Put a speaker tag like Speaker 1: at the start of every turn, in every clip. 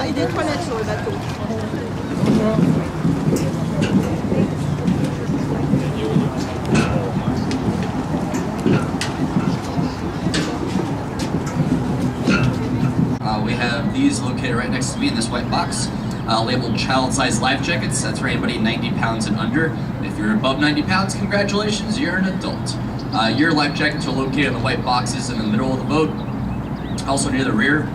Speaker 1: a des toilettes sur le bateau.
Speaker 2: We have these located right next to me in this white box, labeled child-sized life jackets. That's for anybody 90 pounds and under. If you're above 90 pounds, congratulations, you're an adult. Your life jackets are located in the white boxes in the middle of the boat, also near the rear.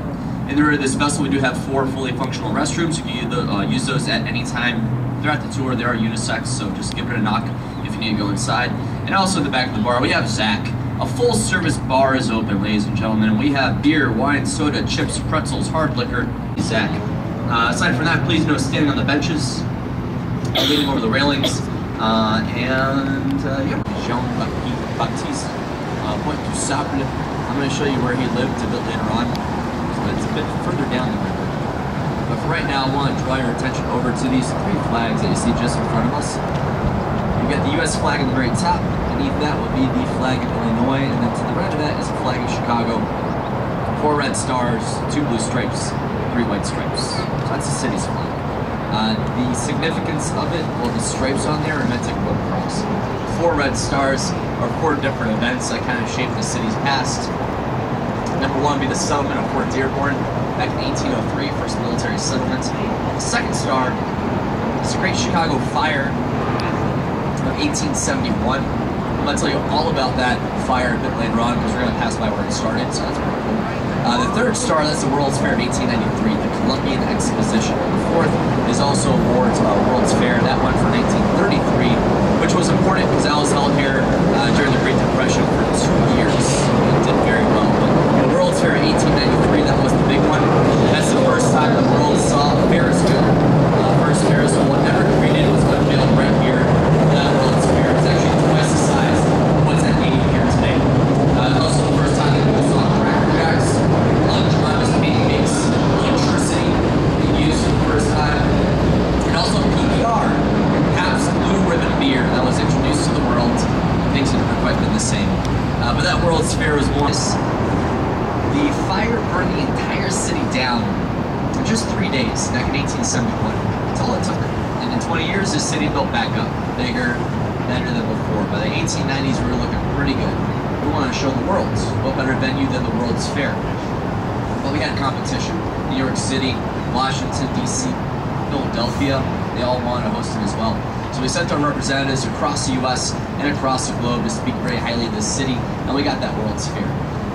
Speaker 2: In the rear of this vessel, we do have 4 fully functional restrooms. You can use those at any time throughout the tour. They are unisex, so just give it a knock if you need to go inside. And also in the back of the bar, we have Zach. A full-service bar is open, ladies and gentlemen. We have beer, wine, soda, chips, pretzels, hard liquor. Zach. Aside from that, please no standing on the benches, leaning over the railings, yeah. Jean-Baptiste, Point du Sable. I'm going to show you where he lived a bit later on, but it's a bit further down the river. But for right now, I want to draw your attention over to these 3 flags that you see just in front of us. You've got the U.S. flag on the very top. Beneath that will be the flag of Illinois, and then to the right of that is the flag of Chicago. 4 red stars, 2 blue stripes, 3 white stripes. So that's the city's flag. The significance of it, well, the stripes on there are meant to go across. 4 red stars are 4 different events that kind of shaped the city's past. Number 1 would be the settlement of Fort Dearborn back in 1803, first military settlement. The second star is the Great Chicago Fire of 1871. I'm going to tell you all about that fire a bit later on because we're going to pass by where it started, so that's pretty cool. The third star, that's the World's Fair of 1893, the Columbian Exposition. The fourth is also awards World's Fair. That one for 1933, which was important because that was held here during the Great Depression for 2 years. It did very well. But the World's Fair of 1893, that was the big one. That's the first time the world saw a Ferris wheel. First Ferris wheel ever created was unveiled right here. That World's Fair is actually twice the size of what's at 80 here today. Also the first time that we saw Cracker Jacks, autonomous pancakes, electricity being used for the first time, and also PBR, Pabst Blue Ribbon beer that was introduced to the world. Things have never quite been the same. But that World's Fair was more. The fire burned the entire city down in just 3 days back in 1871. That's all it took. And in 20 years, this city built back up, bigger, better than before. By the 1890s, we were looking pretty good. We wanted to show the world. What better venue than the World's Fair? But we had competition. New York City, Washington, D.C., Philadelphia, they all wanted to host it as well. So we sent our representatives across the U.S. and across the globe to speak very highly of this city, and we got that World's Fair.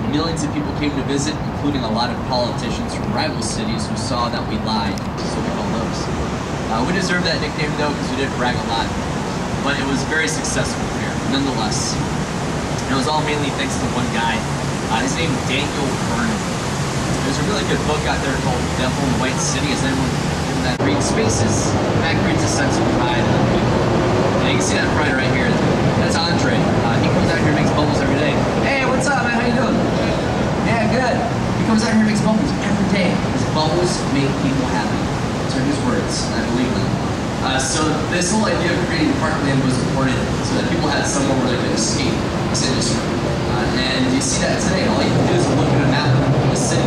Speaker 2: Millions of people came to visit, including a lot of politicians from rival cities who saw that we lied, so we call those. We deserve that nickname though, because we did brag a lot. But it was very successful here, nonetheless. And it was all mainly thanks to one guy. His name is Daniel Vernon. There's a really good book out there called Devil in the White City. Has anyone given that read? Spaces. And that creates a sense of pride in people. And you can see that pride right here. That's Andre. He comes out here and makes bubbles every day. Hey, what's up, man? How you doing? Yeah, good. He comes out here and makes bubbles every day. His bubbles make people happy. Those are his words. I believe them. So this whole idea of creating parkland was important so that people had somewhere where they could escape this industry. And you see that today. All you can do is look at a map of the city.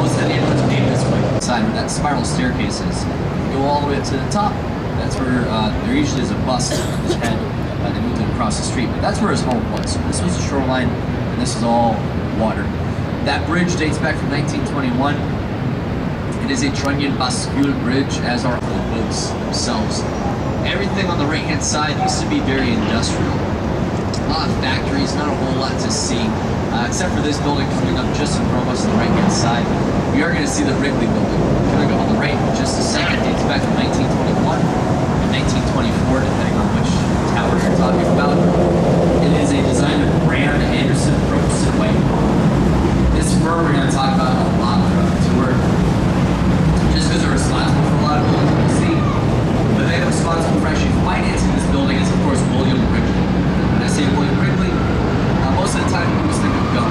Speaker 2: Most of the neighborhoods are paved this way. Side where that spiral staircase is. You go all the way up to the top. That's where there usually is a bust of his head. They moved it across the street, but that's where his home was. So this was the shoreline, and this is all water. That bridge dates back from 1921. It is a trunnion bascule bridge, as are the boats themselves. Everything on the right-hand side used to be very industrial. A lot of factories, not a whole lot to see, except for this building coming up just in front of us on the right-hand side. We are going to see the Wrigley building. We're going to go on the right in just a second. It dates back from 1921 and 1924, depending on which tower you're talking about. It is a design of Graham, Anderson, Brooks, and White. This firm we're going to talk about a lot throughout the tour, just because they're responsible for a lot of buildings we'll see. But they are responsible for actually financing this building is, of course, William Wrigley. When I say William Wrigley, most of the time people just think of gum.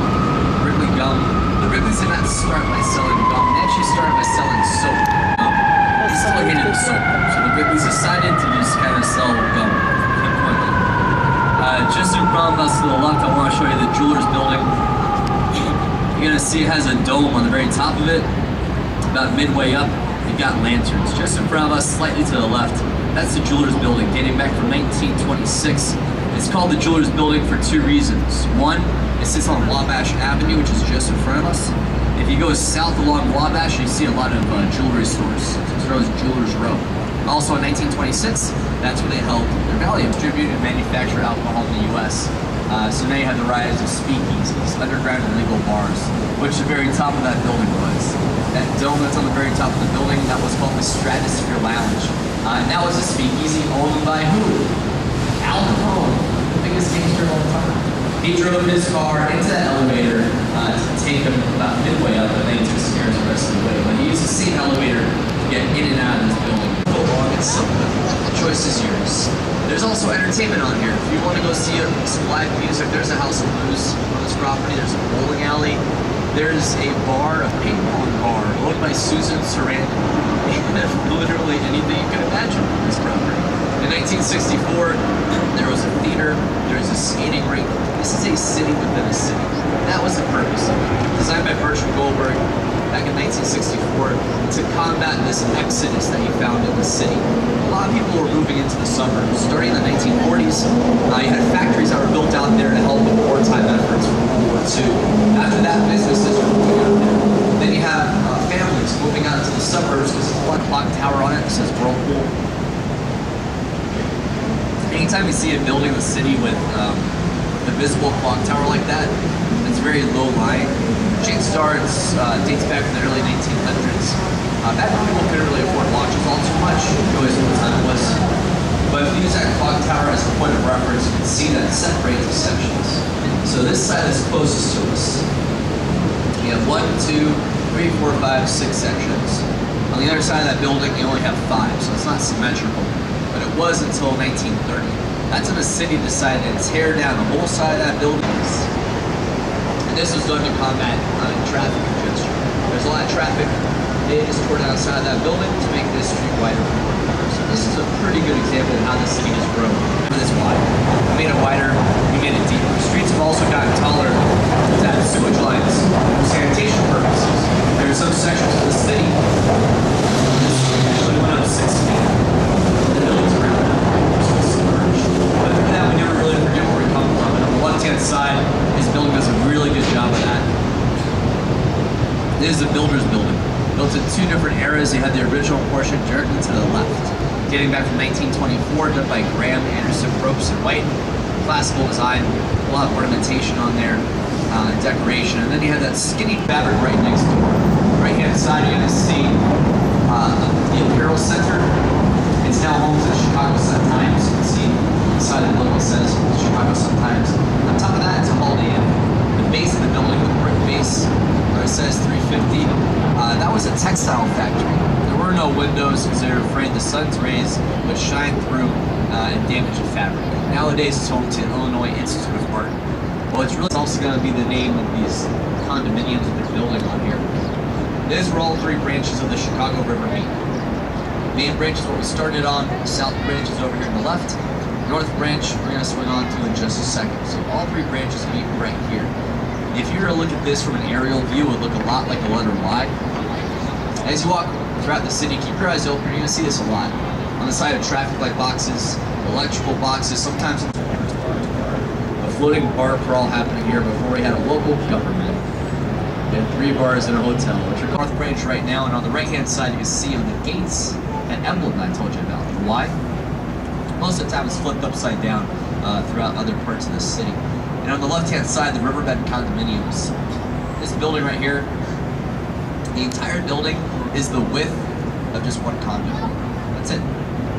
Speaker 2: Wrigley gum. The Wrigleys did not start by selling gum. They actually started by selling soap. It's located in soap. So the Wrigleys decided to just kind of sell gum. Just in front of us to the left, I want to show you the jeweler's building. You're going to see it has a dome on the very top of it, about midway up. You've got lanterns. Just in front of us, slightly to the left, that's the Jewelers Building, dating back from 1926. It's called the Jewelers Building for two reasons. One, it sits on Wabash Avenue, which is just in front of us. If you go south along Wabash, you see a lot of jewelry stores. It's known as Jewelers Row. Also in 1926, that's where they held their valley, distribute and manufacture alcohol in the U.S. So now you have the rise of speakeasies, underground and legal bars, which the very top of that building was. That dome that's on the very top of the building, that was called the Stratosphere Lounge. And that was a speakeasy owned by who? Al Capone, the biggest gangster of all time. He drove his car into that elevator to take him about midway up, and then he took stairs the rest of the way. But he used the same elevator to get in and out of this building. Go along, it's something. The choice is yours. There's also entertainment on here. If you want to go see some live music, there's a House of Blues on this property. There's a bowling alley. There's a bar, a ping pong bar, owned by Susan Sarandon. Literally anything you can imagine on this property. In 1964, there was a theater, there was a skating rink. This is a city within a city. That was the purpose of it. Designed by Bertram Goldberg back in 1964 to combat this exodus that you found in the city. A lot of people were moving into the suburbs. Starting in the 1940s, you had factories that were built out there to help with wartime efforts for World War II. After that, businesses were moving out there. Then you have families moving out into the suburbs because there's one clock tower on it that says Whirlpool. Anytime you see a building in the city with a visible clock tower like that, it's very low lying. Chances are it dates back to the early 1900s. Back when people couldn't really afford watches all too much, you always knew what time it was. But if you use that clock tower as a point of reference, you can see that it separates the sections. So this side is closest to us. You have 1, 2, 3, 4, 5, 6 sections. On the other side of that building, you only have 5, so it's not symmetrical. But it was until 1930. That's when the city decided to tear down the whole side of that building. And this was done to combat traffic congestion. There's a lot of traffic. They just tore down the side of that building to make this street wider for more cars. So this is a pretty good example of how the city has grown. This wide. We made it wider, we made it deeper. Streets have also gotten taller to have sewage lines for sanitation purposes. There are some sections of the city this actually went up 6 feet. The buildings around it were submerged. But through that, we never really forget where we come from. And on the left-hand side, this building does a really good job of that. This is the Builder's Building. Built in 2 different eras. You had the original portion directly to the left, dating back from 1924, done by Graham, Anderson, Ropes, and White. Classical design, a lot of ornamentation on there, decoration. And then you have that skinny fabric right next door. Right-hand side, you're going to see the Apparel Center. It's now home to the Chicago Sun-Times. You can see inside of the logo says Chicago Sun-Times. On top of that, it's a Holiday Inn. The base of the building, the brick base, where it says 350, that was a textile factory. There were no windows because they were afraid the sun's rays would shine through and damage the fabric. Nowadays, it's home to Illinois Institute of Art. Well, it's really also going to be the name of these condominiums that they're building on here. These were all 3 branches of the Chicago River meet. Main branch is what we started on. The south branch is over here on the left. North branch, we're going to swing on to in just a second. So all 3 branches meet right here. If you were to look at this from an aerial view, it would look a lot like the letter Y. As you walk throughout the city, keep your eyes open. You're going to see this a lot. On the side of traffic light boxes, electrical boxes, sometimes a floating bar crawl happening here before we had a local government. We had 3 bars and a hotel, which are North Branch right now. And on the right-hand side, you can see on the gates that emblem that I told you about. Why? Most of the time it's flipped upside down throughout other parts of the city. And on the left-hand side, the Riverbend condominiums. This building right here, the entire building is the width of just one condo. That's it.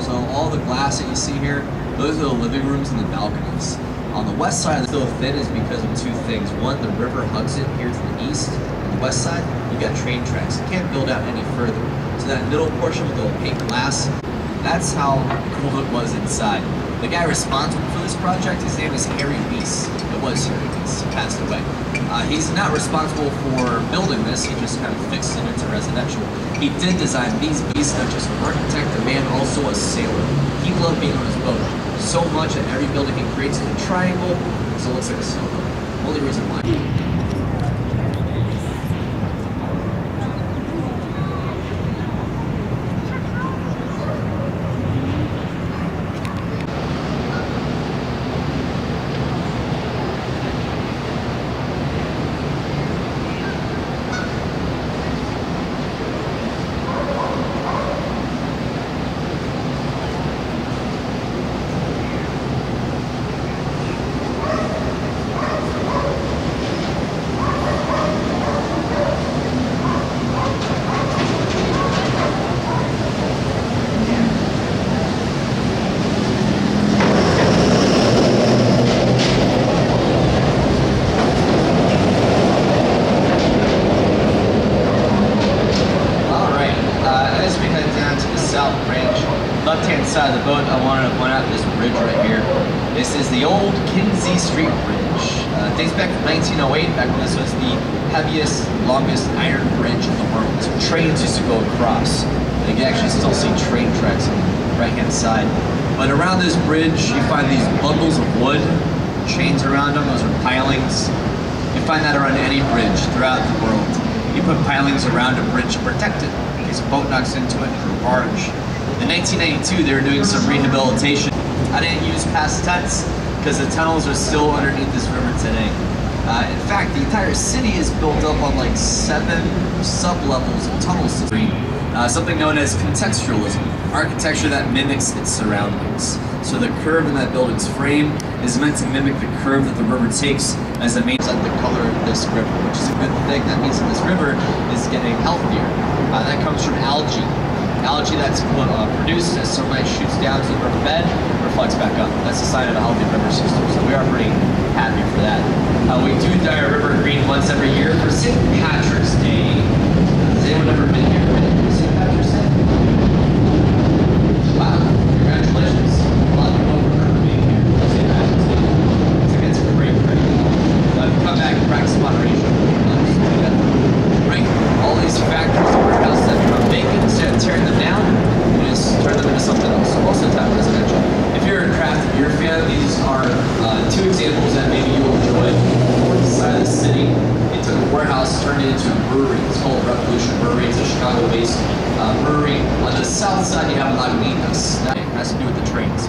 Speaker 2: So all the glass that you see here, those are the living rooms and the balconies. On the west side, it's still thin is because of 2 things. One, the river hugs it here to the east. On the west side, you got train tracks. You can't build out any further. So that middle portion with the opaque glass, that's how cool it was inside. The guy responsible for this project, his name is Harry Weiss. It was Harry Weiss. He passed away. He's not responsible for building this. He just kind of fixed it into residential. He did design these beasts, not just an architect, the man also a sailor. He loved being on his boat so much that every building he creates is a triangle, so it looks like a sailboat. Only reason why. side of the boat, I wanted to point out this bridge right here. This is the old Kinsey Street Bridge. It dates back to 1908, back when this was the heaviest, longest iron bridge in the world. So trains used to go across. And you can actually still see train tracks on the right-hand side. But around this bridge, you find these bundles of wood, chains around them. Those are pilings. You find that around any bridge throughout the world. You put pilings around a bridge to protect it in case a boat knocks into it or a barge. In 1992, they were doing some rehabilitation. I didn't use past tense because the tunnels are still underneath this river today. In fact, the entire city is built up on like 7 sub-levels of tunnel system. Something known as contextualism, architecture that mimics its surroundings. So the curve in that building's frame is meant to mimic the curve that the river takes as it makes up the color of this river, which is a good thing. That means that this river is getting healthier. That comes from algae. Algae that's produced as sunlight shoots down to the river bed, reflects back up. That's a sign of a healthy river system, so we are pretty happy for that. We do dye our river green once every year for St. Patrick's Day. Has anyone ever been here for St. Patrick's Day? Wow, congratulations. A lot of people remember being here for St. Patrick's Day. I think it's great. Come back and practice moderation. Right? All these factories and warehouses that become vacant, instead of tearing them down, you just turn them into something else. So most of the time residential. If you're a craft beer fan, these are 2 examples that maybe you'll enjoy. On the side of the city, they took a warehouse, turned it into a brewery. It's called Revolution Brewery. It's a Chicago-based brewery. On the south side, you have Lagunitas. That has to do with the trains.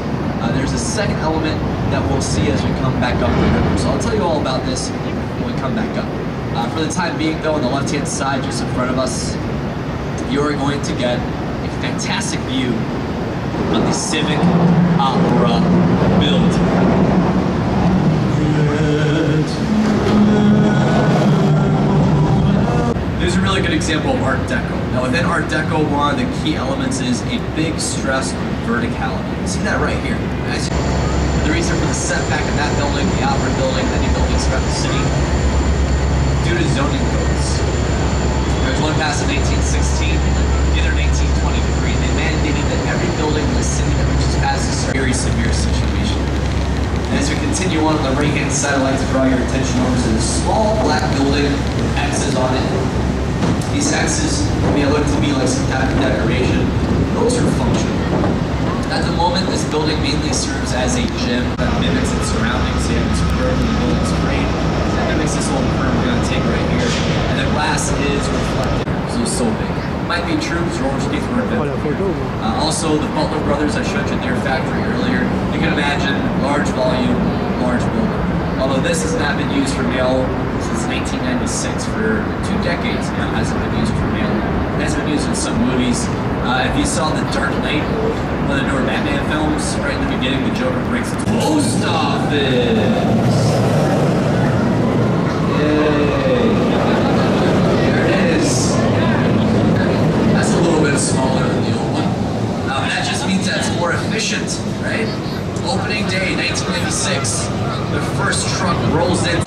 Speaker 2: There's a second element that we'll see as we come back up the river. So I'll tell you all about this when we come back up. For the time being, though, on the left-hand side, just in front of us, you're going to get a fantastic view of the Civic Opera building. There's a really good example of Art Deco. Now, within Art Deco, one of the key elements is a big stress on verticality. You see that right here. The reason for the setback in that building, the Opera building, any buildings throughout the city, due to zoning codes. There's one passed in 1816, the other in 1823. They mandated that every building in the city that reaches past this very severe situation. And as we continue on the right-hand side, I'd like to draw your attention over to this small black building with X's on it. These X's may look to be like some type of decoration. Those are functional. At the moment, this building mainly serves as a gym that mimics its surroundings. So you have this curve in the building's frame. That mimics this whole curve we're going to take right here. And the glass is reflective, so big. Might be true because roller skates were invented. Also, the Butler brothers, I showed you their factory earlier. You can imagine large volume, large building. Although this has not been used for mail since 1996, for 2 decades now, it hasn't been used for mail. It has been used in some movies. If you saw The Dark Knight, one of the newer Batman films, right in the beginning, the Joker breaks the post office. Yay! There it is. That's a little bit smaller than the old one. But that just means that it's more efficient, right? Opening day, 1996. The first truck rolls in.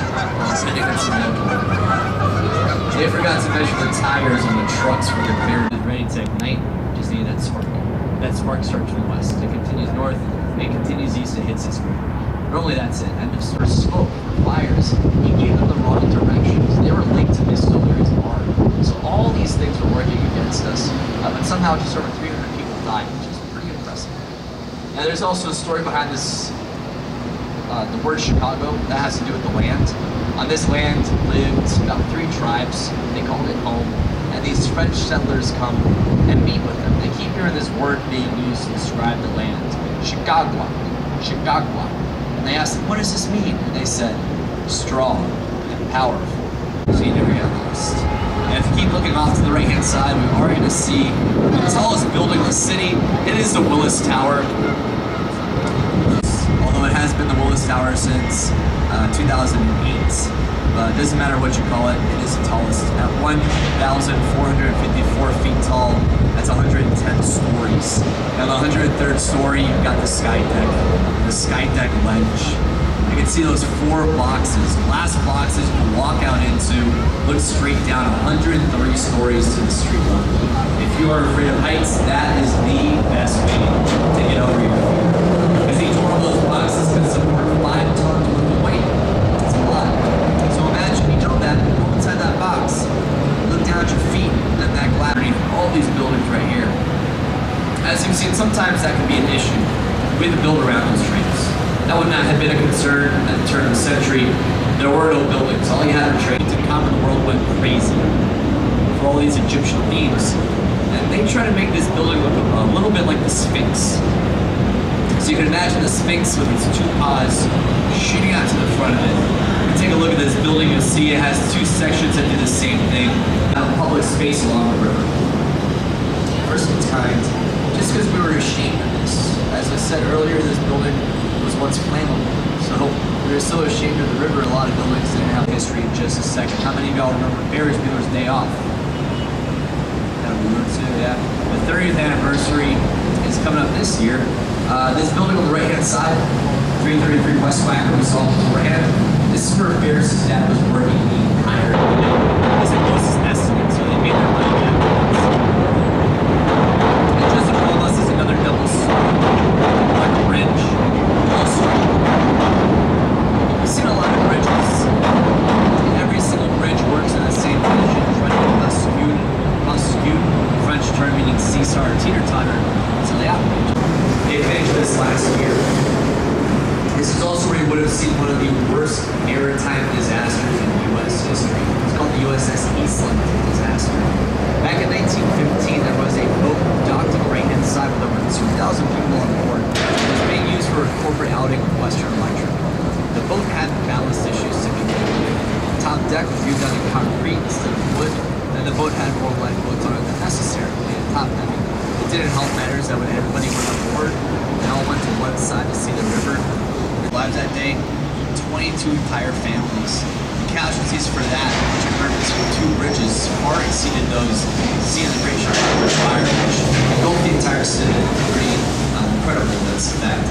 Speaker 2: They forgot to measure the tires on the trucks for the beer. Ready to ignite. Just need that spark. That spark starts from the west. It continues north. It continues east. It hits this river. Normally that's it. End of story. Smoke, fires. He gave them the wrong directions. They were linked to distilleries and art. So all these things were working against us. But somehow just over 300 people died, which is pretty impressive. Now there's also a story behind this. The word Chicago, that has to do with the land. On this land lived about 3 tribes. They called it home. And these French settlers come and meet with them. They keep hearing this word being used to describe the land. Chicago. And they asked them, what does this mean? And they said, strong and powerful. So you never get lost. And if you keep looking off to the right-hand side, we are going to see the tallest building in the city. It is the Willis Tower. Although it has been the Willis Tower since 2008. It doesn't matter what you call it, it is the tallest. At 1,454 feet tall, that's 110 stories. And on the 103rd story, you've got the sky deck ledge. You can see those 4 boxes, glass boxes you can walk out into, look straight down 103 stories to the street level. If you are afraid of heights, that is the best way to get over your been a concern at the turn of the century. There were no buildings. All you had were trade. Tutankhamun, the world went crazy for all these Egyptian themes. And they try to make this building look a little bit like the Sphinx. So you can imagine the Sphinx with its two paws shooting out to the front of it. If you take a look at this building, you'll see it has two sections that do the same thing. A public space along the river. First of its kind, just because we were ashamed of this. As I said earlier, this building was once flammable. So we were so ashamed of the river, a lot of buildings didn't have history in just a second. How many of y'all remember Ferris Bueller's Day Off? Yeah. The 30th anniversary is coming up this year. This building on the right-hand side, 333 West Wacker, we saw beforehand. This is where Ferris' dad was working the entire day. He's a closest estimate, so they made their money back. And just in front of us is another double story, like a bridge. Also, you've seen a lot of bridges. Every single bridge works in the same fashion, trying to get skewed. French term meaning seesaw or teeter-totter. So yeah, they finished this last year. This is also where you would have seen one of the worst maritime disasters in U.S. history. It's called the USS Eastland disaster. Back in 1915, there was a boat docked on the right-hand side with over 2,000 people on board. It was being used for a corporate outing with Western Electric. The boat had ballast issues to begin with. The top deck was used out of concrete instead of wood, and the boat had more lifeboats on it than necessary. They had top heavy. It didn't help matters that when everybody went on board, they all went to one side to see the river. Lives that day, 22 entire families. The casualties for that, which occurred between two bridges, far exceeded those seen in the Great Chicago Fire, which engulfed the entire city. Pretty incredible, that's that.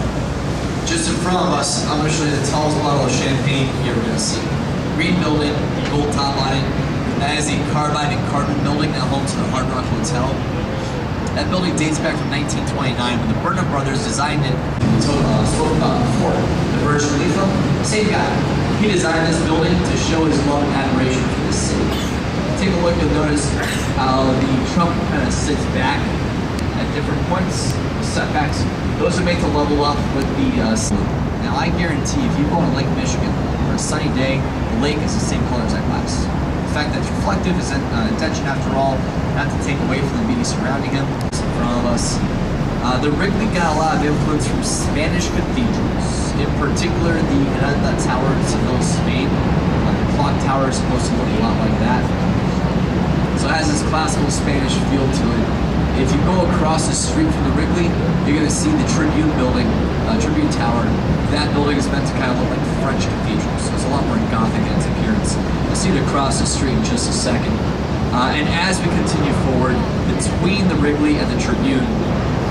Speaker 2: Just in front of us, I'm going to show you the tallest bottle of champagne you're ever going to see. Green building, gold top on it. That is the Carbide and Carbon building, now home to the Hard Rock Hotel. That building dates back from 1929 when the Burnham brothers designed it. Spoke about before. The Burj Khalifa, same guy. He designed this building to show his love and admiration for this city. Take a look, you'll notice how the trunk kind of sits back at different points. The setbacks, those are made to level up with the Now I guarantee if you go on Lake Michigan for a sunny day, the lake is the same color as that glass. The fact that it's reflective is an intention after all, not to take away from the beauty surrounding him. In front of us. The Wrigley got a lot of influence from Spanish cathedrals, in particular the Granada Tower in Seville, Spain. The clock tower is supposed to look a lot like that. So it has this classical Spanish feel to it. If you go across the street from the Wrigley, you're going to see the Tribune building, Tribune Tower. That building is meant to kind of look like French cathedrals, so it's a lot more Gothic in its appearance. You'll see it across the street in just a second. And as we continue forward, between the Wrigley and the Tribune,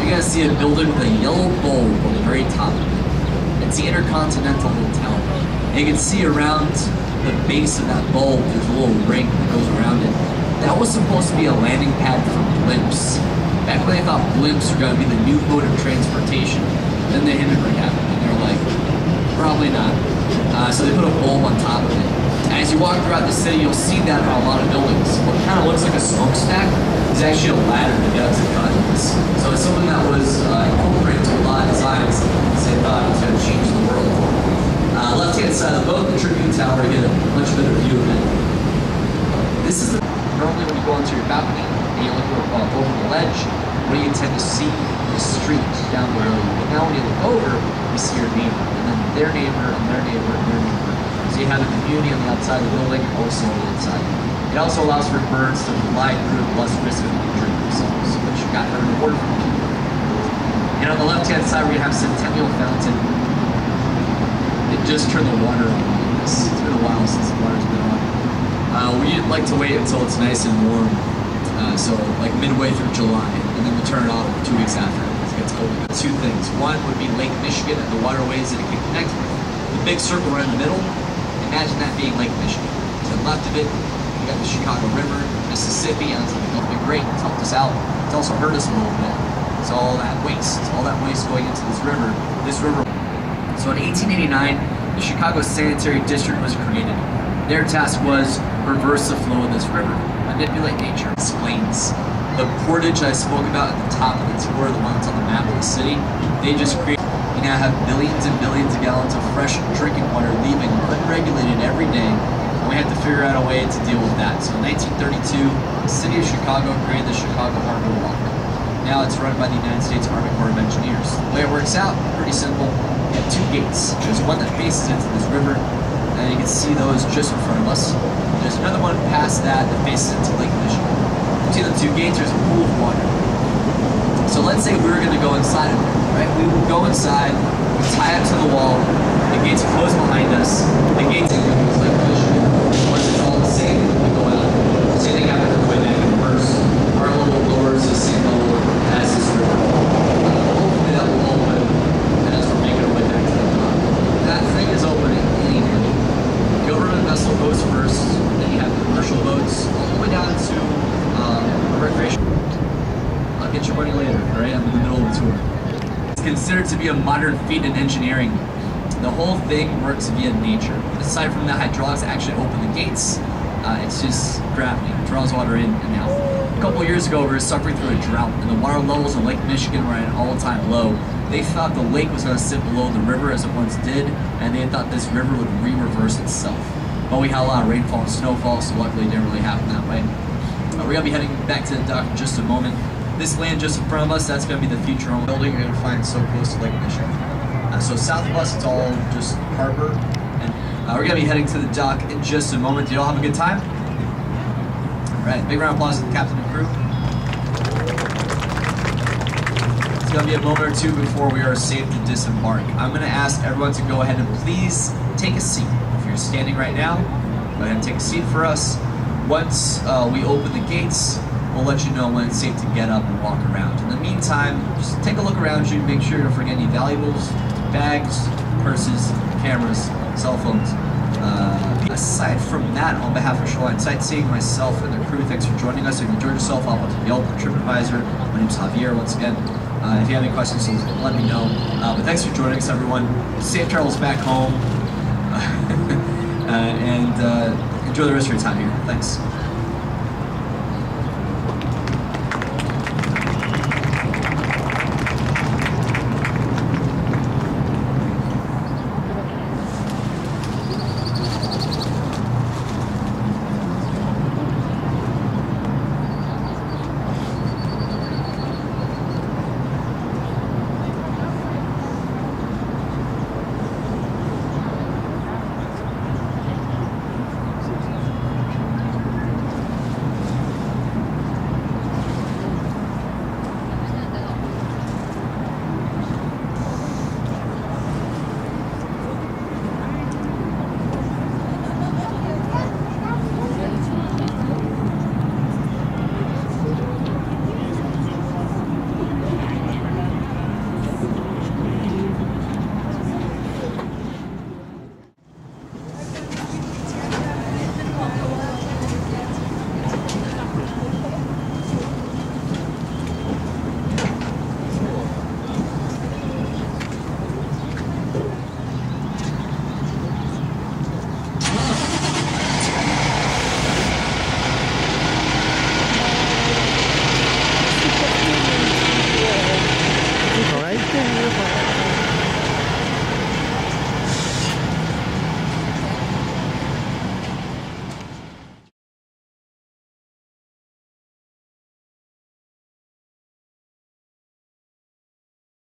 Speaker 2: you're going to see a building with a yellow bulb on the very top of it. It's the Intercontinental Hotel. And you can see around the base of that bulb, there's a little ring that goes around it. That was supposed to be a landing pad for blimps. Back when they thought blimps were going to be the new mode of transportation, then the Hindenburg happened, and they were like, probably not. So they put a bulb on top of it. As you walk throughout the city, you'll see that on a lot of buildings. What kind of looks like a smokestack is actually a ladder to get up to the contents. So it's something that was incorporated to a lot of designs because they thought it was going to change the world. Left-hand side of the boat, the Tribune Tower, to get a much better view of it. This is normally when you go onto your balcony and you look over the ledge, what do you tend to see? The street down below you. But now when you look over, you see your neighbor, and then their neighbor, and their neighbor, and their neighbor. So you have a community on the outside of the building, also on the inside. It also allows for birds to fly through with less risk of injuring themselves, which got her reward from the people. And on the left-hand side, we have Centennial Fountain. It just turned the water on. It's been a while since the water's been on. We like to wait until it's nice and warm, so like midway through July, and then we turn it off 2 weeks after it gets cold. Two things. One would be Lake Michigan and the waterways that it can connect with. The big circle right in the middle, imagine that being Lake Michigan. To the left of it, you got the Chicago River, Mississippi, and it's been great. It's helped us out. It's also hurt us a little bit. It's all that waste going into this river. So in 1889, the Chicago Sanitary District was created. Their task was reverse the flow of this river, manipulate nature. Explains the portage I spoke about at the top of the tour, the one that's on the map of the city. They just created We now have billions and billions of gallons of fresh drinking water leaving unregulated every day, and we had to figure out a way to deal with that. So in 1932, the city of Chicago created the Chicago Harbor Walk. Now it's run by the United States Army Corps of Engineers. The way it works out, pretty simple. You have two gates. There's one that faces into this river, and you can see those just in front of us. There's another one past that faces into Lake Michigan. Between the two gates, there's a pool of water. So let's say we were going to go inside of it, right? We would go inside, we tie up to the wall, the gates close behind us, the gates are Lake Michigan. Once it's all safe, we go out. Same thing happens with Quebec and First. Our little doors is the same level as this river. Hopefully that will open, and as we're making our way back to the dock. That thing is opening any minute. Government vessel goes first, then you have commercial boats, all the way down to recreation. I'll get your money later, alright? I'm in the middle of the tour. It's considered to be a modern feat in engineering. The whole thing works via nature. Aside from the hydraulics that actually open the gates, it's just gravity. It draws water in and out. A couple years ago, we were suffering through a drought, and the water levels in Lake Michigan were at an all-time low. They thought the lake was going to sit below the river as it once did, and they thought this river would re-reverse itself. But we had a lot of rainfall and snowfall, so luckily it didn't really happen that way. We're going to be heading back to the dock in just a moment. This land just in front of us, that's going to be the future home building you're going to find so close to Lake Michigan. So south of us, it's all just harbor. And we're going to be heading to the dock in just a moment. Do you all have a good time? All right, big round of applause to the captain and crew. It's going to be a moment or two before we are safe to disembark. I'm going to ask everyone to go ahead and please take a seat. If you're standing right now, go ahead and take a seat for us. Once we open the gates, we'll let you know when it's safe to get up and walk around. In the meantime, just take a look around you, make sure you don't forget any valuables, bags, purses, cameras, cell phones. Aside from that, on behalf of Shoreline Sightseeing, myself and the crew, thanks for joining us. If you enjoyed yourself, I'll put Yelp and TripAdvisor. My name's Javier, once again. If you have any questions, let me know. But thanks for joining us, everyone. Safe travels back home. And enjoy the rest of your time here. Thanks.